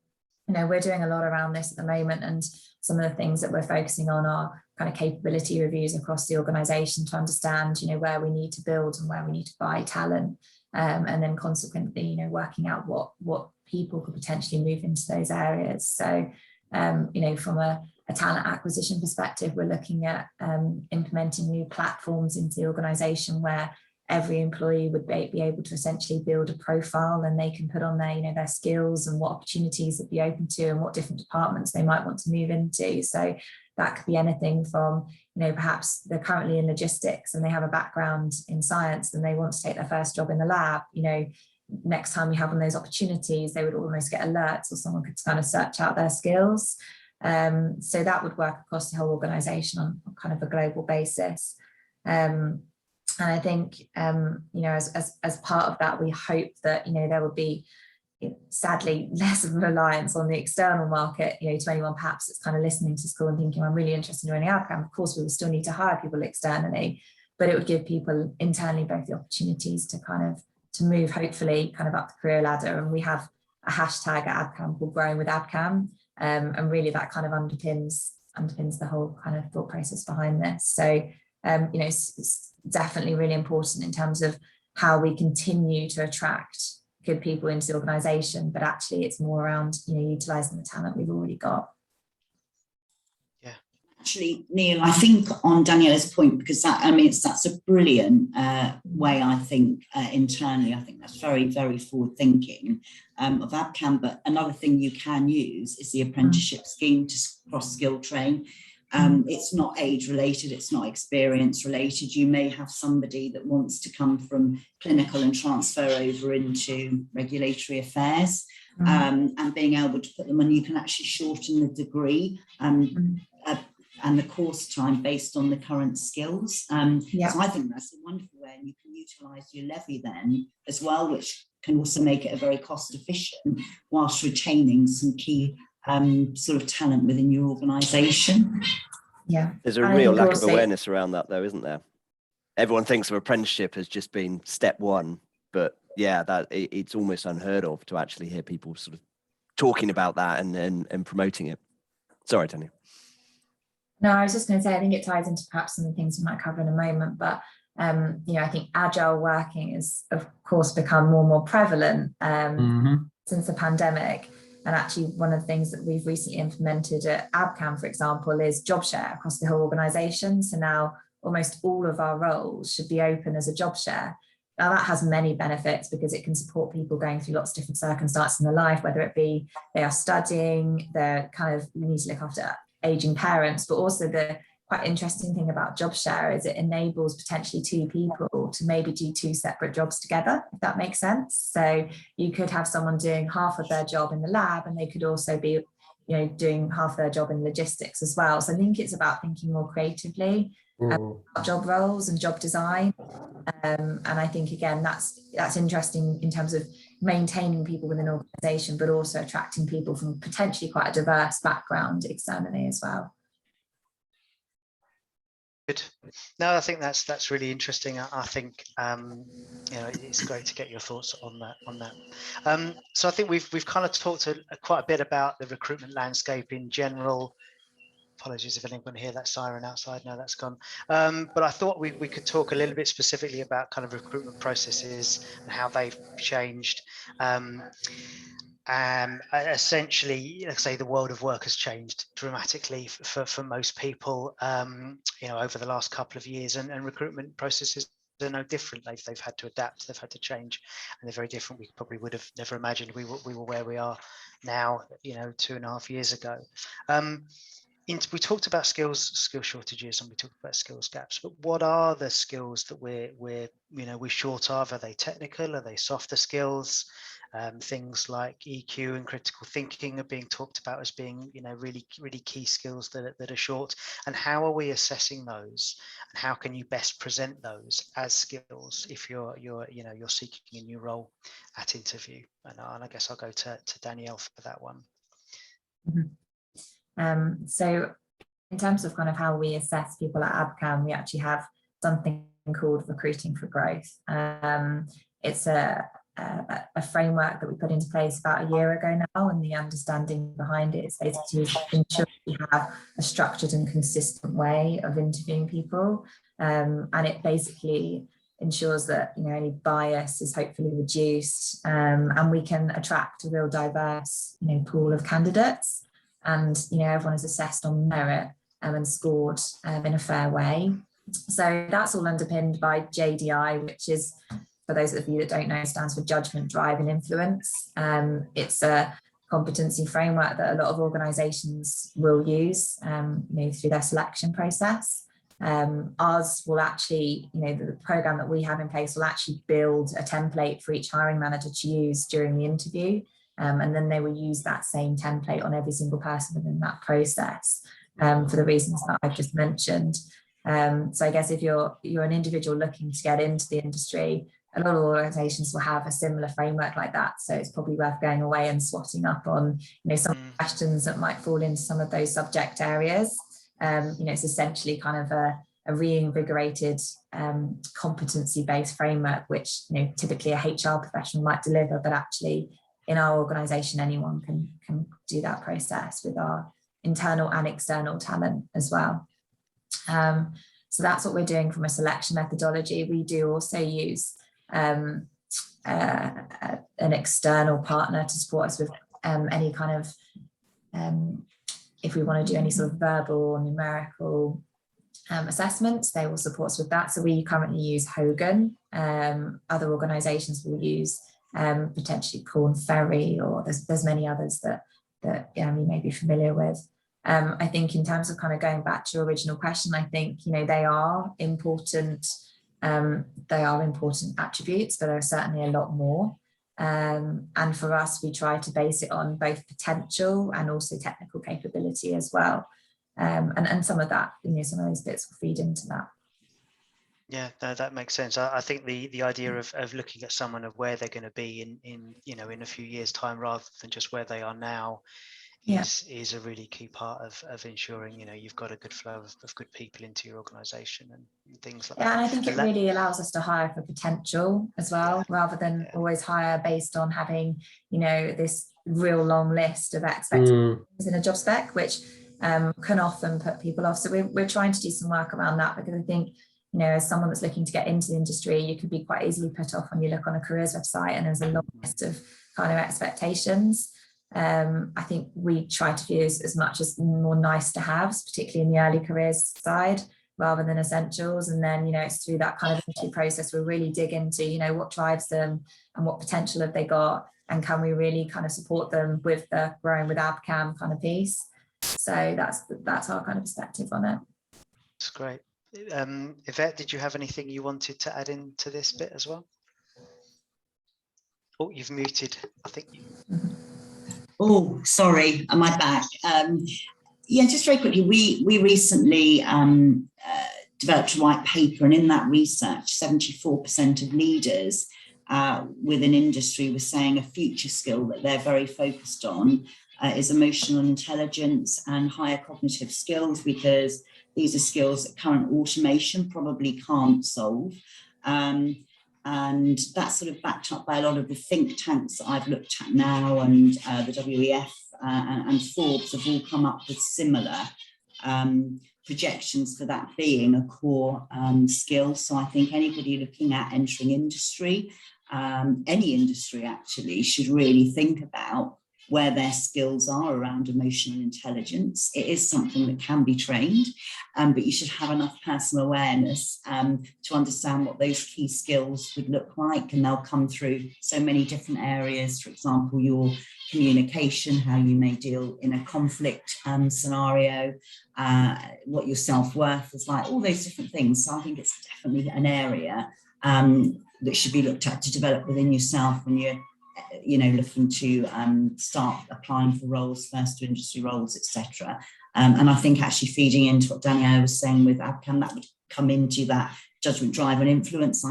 we're doing a lot around this at the moment, and some of the things that we're focusing on are kind of capability reviews across the organisation to understand, where we need to build and where we need to buy talent, and then consequently, working out what people could potentially move into those areas. So, from a talent acquisition perspective, we're looking at implementing new platforms into the organisation where every employee would be able to essentially build a profile, and they can put on their, their skills and what opportunities they'd be open to and what different departments they might want to move into. So that could be anything from, perhaps they're currently in logistics and they have a background in science and they want to take their first job in the lab. Next time we have one of those opportunities, they would almost get alerts, or someone could kind of search out their skills. So that would work across the whole organisation on kind of a global basis. And I think, as part of that, we hope that, there would be, sadly, less of a reliance on the external market, to anyone perhaps that's kind of listening to school and thinking, I'm really interested in running Abcam. Of course, we will still need to hire people externally, but it would give people internally both the opportunities to move, hopefully, kind of up the career ladder. And we have a hashtag at Abcam called Growing with Abcam. And really that kind of underpins the whole kind of thought process behind this. So, it's definitely really important in terms of how we continue to attract good people into the organisation, but actually it's more around, utilising the talent we've already got. Yeah. Actually, Neil, I think on Danielle's point, because that's a brilliant way, I think, internally, I think that's very, very forward thinking of Abcam. But another thing you can use is the apprenticeship scheme to cross-skill train. It's not age related, it's not experience related. You may have somebody that wants to come from clinical and transfer over into regulatory affairs, and being able to put them on, you can actually shorten the degree and the course time based on the current skills. So I think that's a wonderful way, and you can utilise your levy then as well, which can also make it a very cost efficient whilst retaining some key sort of talent within your organisation. Yeah, there's a real lack of awareness around that, though, isn't there? Everyone thinks of apprenticeship as just being step one, but that it's almost unheard of to actually hear people sort of talking about that and promoting it. Sorry, Tanya. No, I was just going to say, I think it ties into perhaps some of the things we might cover in a moment, but I think agile working has, of course, become more and more prevalent since the pandemic. And actually, one of the things that we've recently implemented at Abcam, for example, is job share across the whole organisation. So now almost all of our roles should be open as a job share. Now that has many benefits because it can support people going through lots of different circumstances in their life, whether it be they are studying, they're kind of, we need to look after aging parents, but also the quite interesting thing about job share is it enables potentially two people to maybe do two separate jobs together, if that makes sense. So you could have someone doing half of their job in the lab, and they could also be, you know, doing half their job in logistics as well. So I think it's about thinking more creatively about job roles and job design. And I think, again, that's interesting in terms of maintaining people within an organisation, but also attracting people from potentially quite a diverse background externally as well. Good. No, I think that's really interesting. I think you know, it's great to get your thoughts on that. So I think we've kind of talked quite a bit about the recruitment landscape in general. Apologies if anyone can hear that siren outside. No, that's gone. But I thought we could talk a little bit specifically about kind of recruitment processes and how they've changed. Essentially, like I say, the world of work has changed dramatically for most people, you know, over the last couple of years, and recruitment processes are no different. They've had to adapt, they've had to change, and they're very different. We probably would have never imagined we were where we are now, you know, 2.5 years ago. We talked about skill shortages, and we talked about skills gaps, but what are the skills that we're short of? Are they technical? Are they softer skills? Things like EQ and critical thinking are being talked about as being, you know, really key skills that are short. And how are we assessing those? And how can you best present those as skills if you're seeking a new role at interview? And I guess I'll go to Danielle for that one. So in terms of kind of how we assess people at Abcam, we actually have something called Recruiting for Growth. It's a framework that we put into place about a year ago now, and the understanding behind it is basically to ensure we have a structured and consistent way of interviewing people, and it basically ensures that, you know, any bias is hopefully reduced, and we can attract a real diverse, you know, pool of candidates, and, you know, everyone is assessed on merit and scored in a fair way. So that's all underpinned by JDI, which is, for those of you that don't know, stands for Judgment, Drive and Influence. It's a competency framework that a lot of organisations will use, you know, through their selection process. Ours will actually, you know, the programme that we have in place will actually build a template for each hiring manager to use during the interview. And then they will use that same template on every single person within that process, for the reasons that I've just mentioned. So I guess if you're an individual looking to get into the industry, a lot of organisations will have a similar framework like that. So it's probably worth going away and swatting up on, you know, some questions that might fall into some of those subject areas. You know, it's essentially kind of a reinvigorated competency-based framework, which, you know, typically a HR professional might deliver, but actually in our organisation, anyone can do that process with our internal and external talent as well. So that's what we're doing from a selection methodology. We do also use an external partner to support us with any kind of, if we want to do any sort of verbal or numerical assessments, they will support us with that. So we currently use Hogan. Other organisations will use potentially Corn Ferry, or there's many others that you may be familiar with. I think in terms of kind of going back to your original question, I think, you know, they are important attributes, but there are certainly a lot more. And for us, we try to base it on both potential and also technical capability as well. And some of that, you know, some of those bits will feed into that. Yeah, no, that makes sense. I think the idea of looking at someone of where they're going to be in a few years' time, rather than just where they are now, is a really key part of ensuring, you know, you've got a good flow of good people into your organisation and things like that. And I think it really allows us to hire for potential as well, rather than always hire based on having, you know, this real long list of expectations in a job spec, which can often put people off. So we're trying to do some work around that, because I think, you know, as someone that's looking to get into the industry, you could be quite easily put off when you look on a careers website and there's a long list of kind of expectations. I think we try to view as much as more nice to haves, particularly in the early careers side, rather than essentials. And then, you know, it's through that kind of interview process we really dig into, you know, what drives them and what potential have they got, and can we really kind of support them with the growing with Abcam kind of piece. So that's our kind of perspective on it. great. Yvette, did you have anything you wanted to add into this bit as well? Oh, you've muted, I think. Oh, sorry, am I back? Yeah, just very quickly, we recently developed a white paper, and in that research, 74% of leaders within industry were saying a future skill that they're very focused on is emotional intelligence and higher cognitive skills, because these are skills that current automation probably can't solve. And that's sort of backed up by a lot of the think tanks that I've looked at now, and the WEF and Forbes have all come up with similar projections for that being a core skill. So I think anybody looking at entering industry, any industry actually, should really think about where their skills are around emotional intelligence. It is something that can be trained, but you should have enough personal awareness to understand what those key skills would look like, and they'll come through so many different areas. For example, your communication, how you may deal in a conflict scenario, what your self-worth is like, all those different things. So I think it's definitely an area that should be looked at to develop within yourself when you're looking to start applying for roles, first to industry roles, etc. And I think actually feeding into what Danielle was saying with Abcam, that would come into that judgment, drive and influence.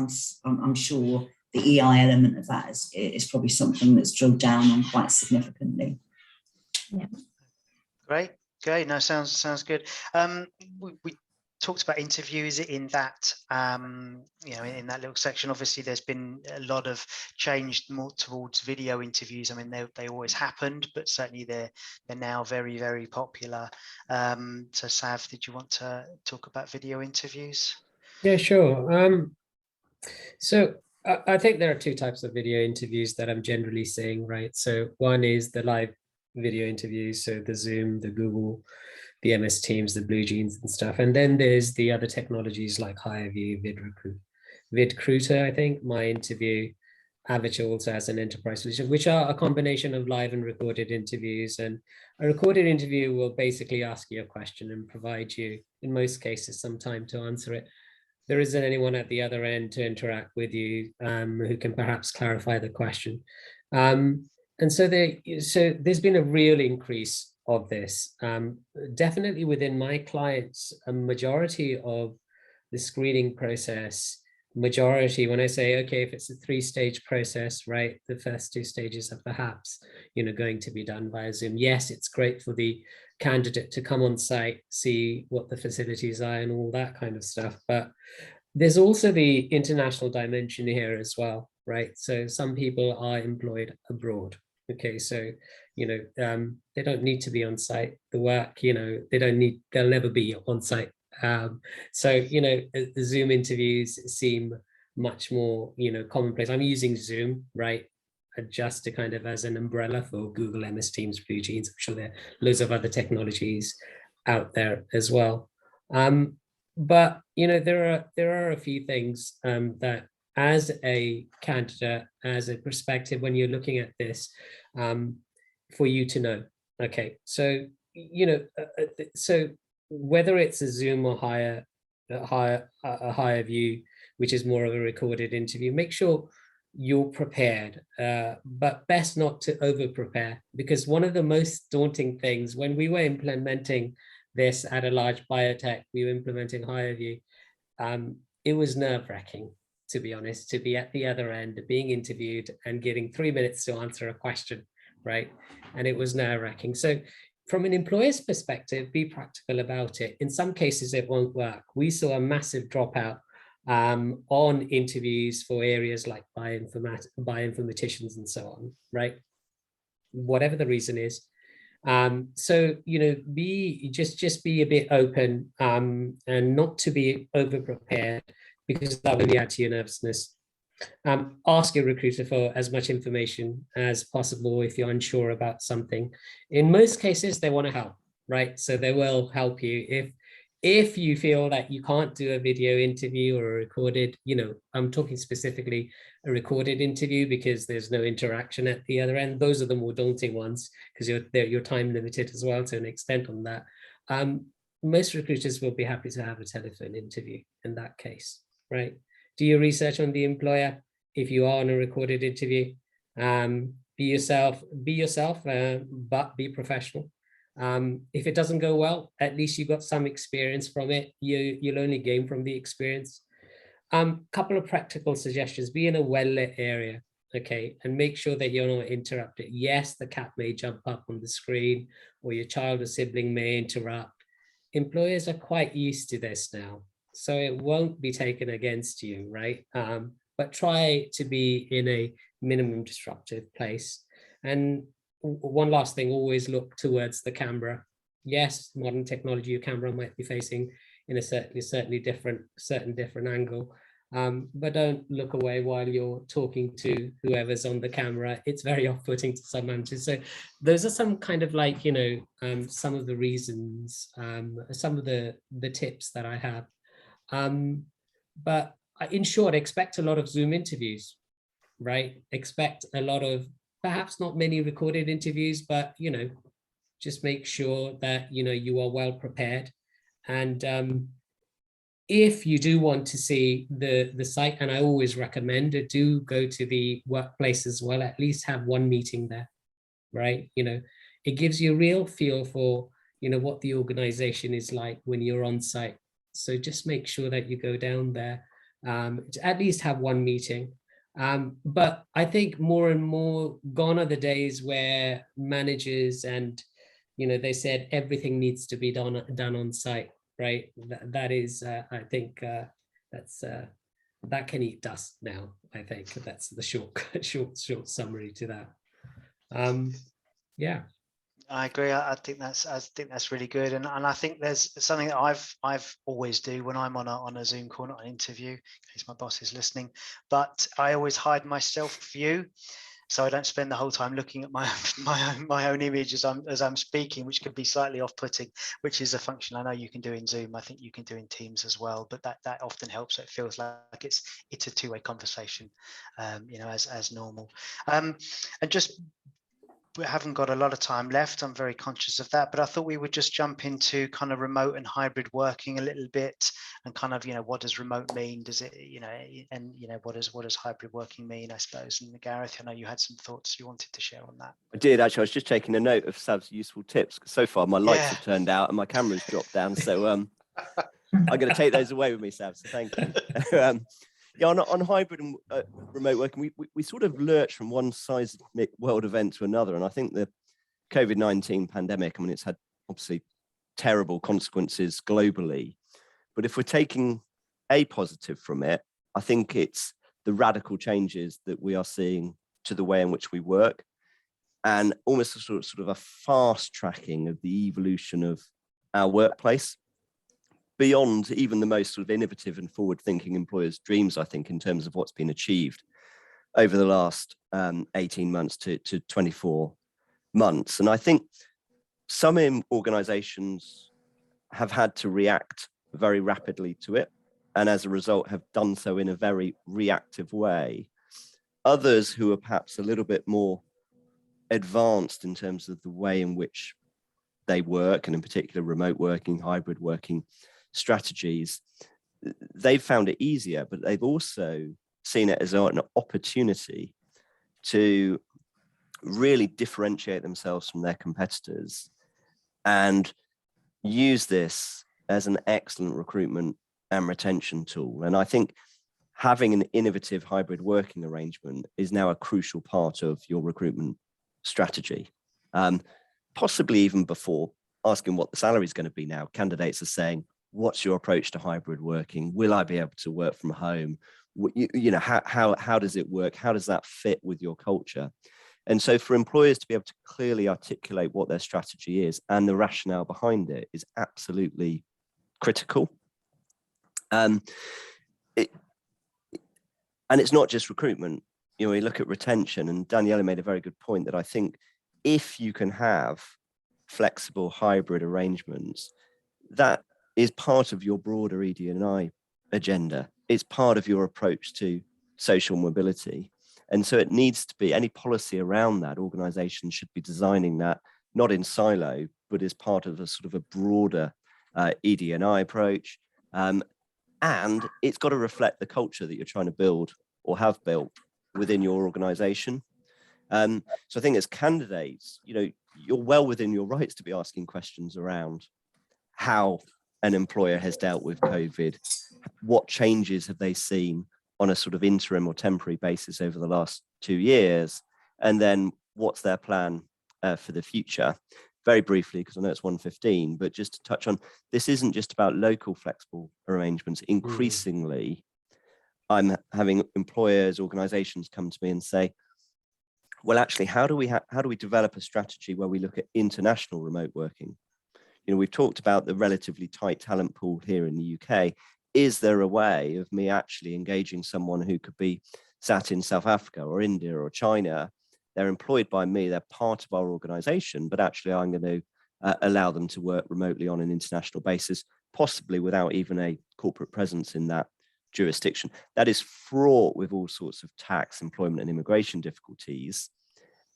I'm sure the EI element of that is probably something that's drilled down on quite significantly. Yeah. Great. No, sounds good. We talked about interviews in that in that little section. Obviously there's been a lot of change more towards video interviews. I mean, they always happened, but certainly they're now very, very popular. So Sav, did you want to talk about video interviews? Yeah, sure. So I think there are two types of video interviews that I'm generally seeing, right? So one is the live video interviews, so the Zoom, the Google, the MS Teams, the Blue Jeans and stuff. And then there's the other technologies like HireView, VidCruiter, I think, My Interview, Avature also has an enterprise solution, which are a combination of live and recorded interviews. And a recorded interview will basically ask you a question and provide you, in most cases, some time to answer it. There isn't anyone at the other end to interact with you who can perhaps clarify the question. And so there's been a real increase of this. Definitely within my clients, a majority of the screening process, when I say, okay, if it's a 3-stage process, right, the first 2 stages are perhaps, going to be done via Zoom. Yes, it's great for the candidate to come on site, see what the facilities are and all that kind of stuff. But there's also the international dimension here as well, right? So some people are employed abroad. Okay, so, they don't need to be on site. The work, they'll never be on site. So, the Zoom interviews seem much more, commonplace. I'm using Zoom, right? Just to kind of as an umbrella for Google, MS Teams, Blue Jeans. I'm sure there are loads of other technologies out there as well. But, there are a few things that as a candidate, as a perspective, when you're looking at this, for you to know. Okay, so, so whether it's a Zoom or HireView, which is more of a recorded interview, make sure you're prepared, but best not to over prepare, because one of the most daunting things when we were implementing this at a large biotech, we were implementing HireView, it was nerve-wracking, to be honest, to be at the other end, being interviewed and getting 3 minutes to answer a question, right? And it was nerve-wracking. So from an employer's perspective, be practical about it. In some cases, it won't work. We saw a massive dropout on interviews for areas like bioinformaticians and so on, right? Whatever the reason is. So, just be a bit open and not to be over prepared, because that will add to your nervousness. Ask your recruiter for as much information as possible if you're unsure about something. In most cases, they want to help, right? So they will help you. If you feel that you can't do a video interview or a recorded, I'm talking specifically a recorded interview because there's no interaction at the other end. Those are the more daunting ones because you're time limited as well to an extent on that. most recruiters will be happy to have a telephone interview in that case, right? Do your research on the employer. If you are on a recorded interview, be yourself, but be professional. If it doesn't go well, at least you got some experience from it. You'll only gain from the experience. Couple of practical suggestions: be in a well-lit area, okay, and make sure that you're not interrupted. Yes, the cat may jump up on the screen, or your child or sibling may interrupt. Employers are quite used to this now, so it won't be taken against you, right? But try to be in a minimum disruptive place. And one last thing, always look towards the camera. Yes, modern technology, your camera might be facing in a certainly different angle, but don't look away while you're talking to whoever's on the camera. It's very off-putting to some managers. So those are some kind of like, some of the reasons, some of the tips that I have. But in short, expect a lot of Zoom interviews, right? Expect a lot of, perhaps not many recorded interviews, but, just make sure that, you are well prepared. And if you do want to see the site, and I always recommend it, do go to the workplace as well, at least have one meeting there, right? It gives you a real feel for, what the organization is like when you're on site. So just make sure that you go down there, at least have one meeting. But I think more and more gone are the days where managers and, they said everything needs to be done on site, right? That is, I think that can eat dust now. I think that's the short summary to that. Yeah. I agree. I think that's really good, and I think there's something that I've always do when I'm on a Zoom call, not an interview, in case my boss is listening. But I always hide my self view, so I don't spend the whole time looking at my own image as I'm speaking, which can be slightly off-putting. Which is a function I know you can do in Zoom. I think you can do in Teams as well. But that often helps. So it feels like it's a two-way conversation, as normal. And just. We haven't got a lot of time left. I'm very conscious of that, but I thought we would just jump into kind of remote and hybrid working a little bit, and kind of, what does remote mean? Does it, and what does hybrid working mean, I suppose? And Gareth, I know you had some thoughts you wanted to share on that. I did actually. I was just taking a note of Sav's useful tips. So far, my lights have turned out and my camera's dropped down. So I'm going to take those away with me, Sav. So thank you. On hybrid and remote working, we sort of lurch from one seismic world event to another. And I think the COVID-19 pandemic, it's had obviously terrible consequences globally. But if we're taking a positive from it, I think it's the radical changes that we are seeing to the way in which we work, and almost a sort of a fast tracking of the evolution of our workplace, beyond even the most sort of innovative and forward-thinking employers' dreams, I think, in terms of what's been achieved over the last 18 months to 24 months. And I think some organizations have had to react very rapidly to it, and as a result have done so in a very reactive way. Others who are perhaps a little bit more advanced in terms of the way in which they work, and in particular remote working, hybrid working strategies, they've found it easier, but they've also seen it as an opportunity to really differentiate themselves from their competitors and use this as an excellent recruitment and retention tool. And I think having an innovative hybrid working arrangement is now a crucial part of your recruitment strategy. Possibly even before asking what the salary is going to be now, candidates are saying, what's your approach to hybrid working? Will I be able to work from home? How does it work? How does that fit with your culture? And so for employers to be able to clearly articulate what their strategy is and the rationale behind it is absolutely critical. And it's not just recruitment. We look at retention, and Danielle made a very good point that I think if you can have flexible hybrid arrangements, that is part of your broader ED&I agenda. It's part of your approach to social mobility. And so it needs to be, any policy around that, organizations should be designing that, not in silo, but as part of a sort of a broader ED&I approach, and it's got to reflect the culture that you're trying to build or have built within your organization. So I think as candidates, you're well within your rights to be asking questions around how an employer has dealt with COVID, what changes have they seen on a sort of interim or temporary basis over the last 2 years, and then what's their plan for the future. Very briefly, because I know it's 1:15, but just to touch on, this isn't just about local flexible arrangements. Increasingly, I'm having employers, organizations come to me and say, well, actually, how do we develop a strategy where we look at international remote working? We've talked about the relatively tight talent pool here in the UK. Is there a way of me actually engaging someone who could be sat in South Africa or India or China? They're employed by me, they're part of our organization, but actually I'm going to allow them to work remotely on an international basis, possibly without even a corporate presence in that jurisdiction. That is fraught with all sorts of tax, employment and immigration difficulties.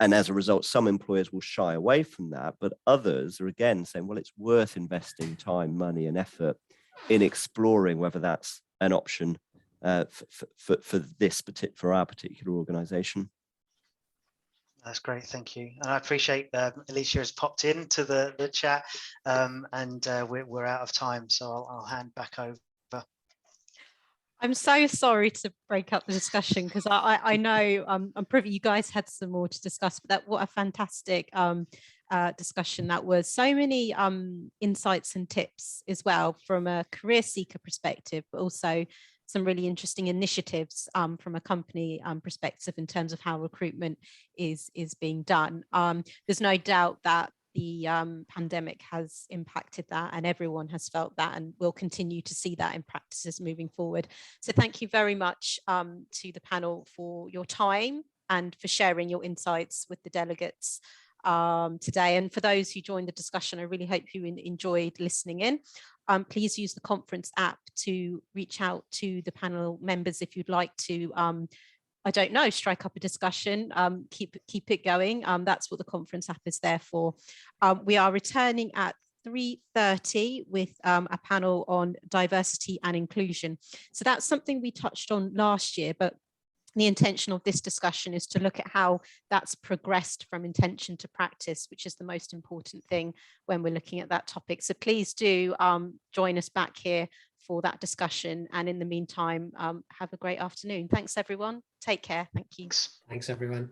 And as a result, some employers will shy away from that, but others are again saying, well, it's worth investing time, money and effort in exploring whether that's an option for our particular organization. That's great, thank you. And I appreciate Alicia has popped into the chat, and we're out of time, so I'll hand back over. I'm so sorry to break up the discussion, because I know I'm privy you guys had some more to discuss, but what a fantastic discussion that was. So many insights and tips as well from a career seeker perspective, but also some really interesting initiatives from a company perspective in terms of how recruitment is being done. There's no doubt that the pandemic has impacted that, and everyone has felt that, and we'll continue to see that in practices moving forward. So thank you very much to the panel for your time and for sharing your insights with the delegates today. And for those who joined the discussion, I really hope you enjoyed listening in. Please use the conference app to reach out to the panel members if you'd like to I don't know, strike up a discussion, keep it going. That's what the conference app is there for. We are returning at 3:30 with a panel on diversity and inclusion. So that's something we touched on last year, but the intention of this discussion is to look at how that's progressed from intention to practice, which is the most important thing when we're looking at that topic. So please do join us back here for that discussion. And in the meantime, have a great afternoon. Thanks, everyone. Take care. Thank you. Thanks, everyone.